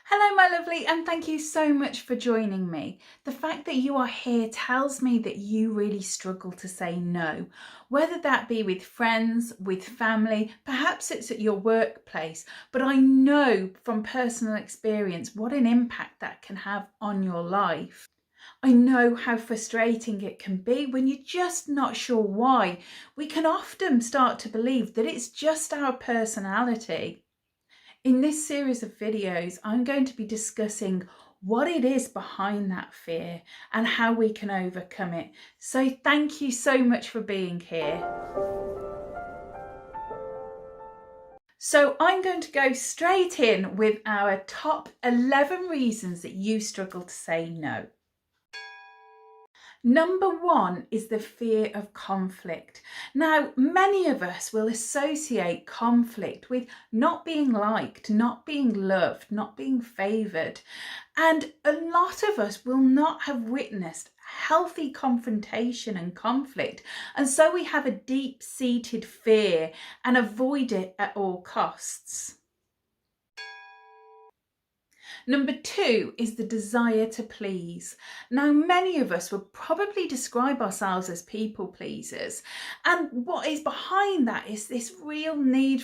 Hello my lovely, and thank you so much for joining me. The fact that you are here tells me that you really struggle to say no, whether that be with friends, with family, perhaps it's at your workplace, but I know from personal experience what an impact that can have on your life. I know how frustrating it can be when you're just not sure why. We can often start to believe that it's just our personality. In this series of videos, I'm going to be discussing what it is behind that fear and how we can overcome it. So thank you so much for being here. So I'm going to go straight in with our top 11 reasons that you struggle to say no. Number one is the fear of conflict. Now, many of us will associate conflict with not being liked, not being loved, not being favoured. And a lot of us will not have witnessed healthy confrontation and conflict. And so we have a deep-seated fear and avoid it at all costs. Number two is the desire to please. Now, many of us would probably describe ourselves as people pleasers. And what is behind that is this real need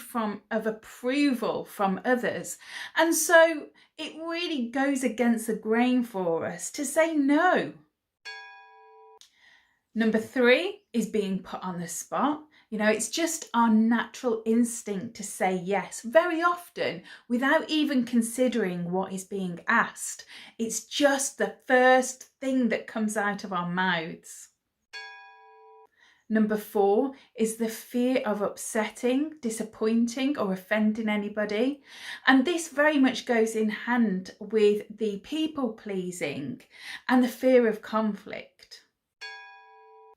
of approval from others. And so it really goes against the grain for us to say no. Number three is being put on the spot. It's just our natural instinct to say yes very often without even considering what is being asked. It's just the first thing that comes out of our mouths. Number four is the fear of upsetting, disappointing or offending anybody. And this very much goes in hand with the people pleasing and the fear of conflict.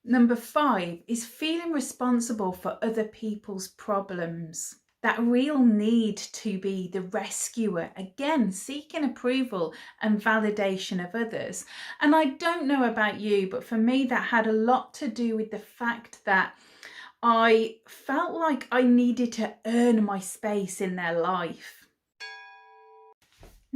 Number five is feeling responsible for other people's problems. That real need to be the rescuer, again, seeking approval and validation of others. And I don't know about you, but for me, that had a lot to do with the fact that I felt like I needed to earn my space in their life.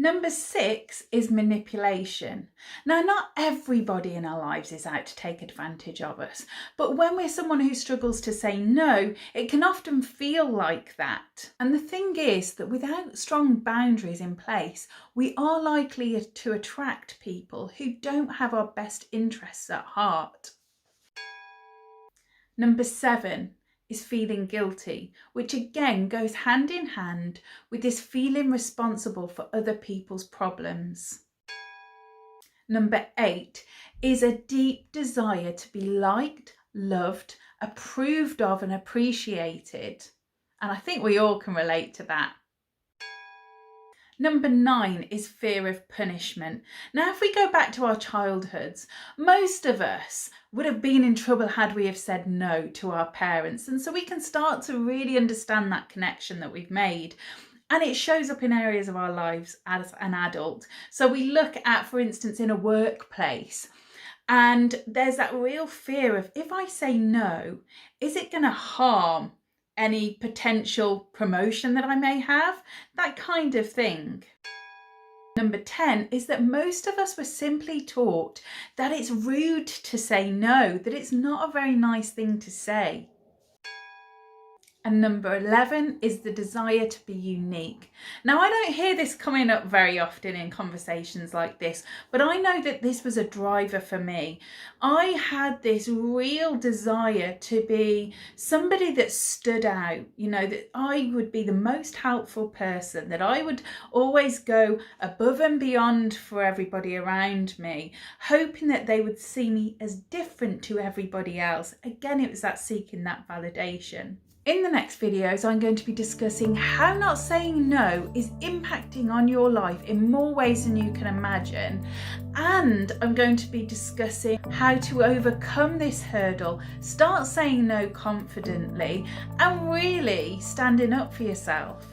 Number six is manipulation. Now, not everybody in our lives is out to take advantage of us, but when we're someone who struggles to say no, it can often feel like that. And the thing is that without strong boundaries in place, we are likely to attract people who don't have our best interests at heart. Number seven is feeling guilty, which again goes hand in hand with this feeling responsible for other people's problems. Number eight is a deep desire to be liked, loved, approved of and appreciated. And I think we all can relate to that. Number nine is fear of punishment. Now, if we go back to our childhoods, most of us would have been in trouble had we have said no to our parents. And so we can start to really understand that connection that we've made. And it shows up in areas of our lives as an adult. So we look at, for instance, in a workplace, and there's that real fear of, if I say no, is it going to harm any potential promotion that I may have? That kind of thing. Number 10 is that most of us were simply taught that it's rude to say no, that it's not a very nice thing to say. And number 11 is the desire to be unique. Now, I don't hear this coming up very often in conversations like this, but I know that this was a driver for me. I had this real desire to be somebody that stood out, that I would be the most helpful person, that I would always go above and beyond for everybody around me, hoping that they would see me as different to everybody else. Again, it was that seeking that validation. In the next videos, I'm going to be discussing how not saying no is impacting on your life in more ways than you can imagine. And I'm going to be discussing how to overcome this hurdle, start saying no confidently, and really standing up for yourself.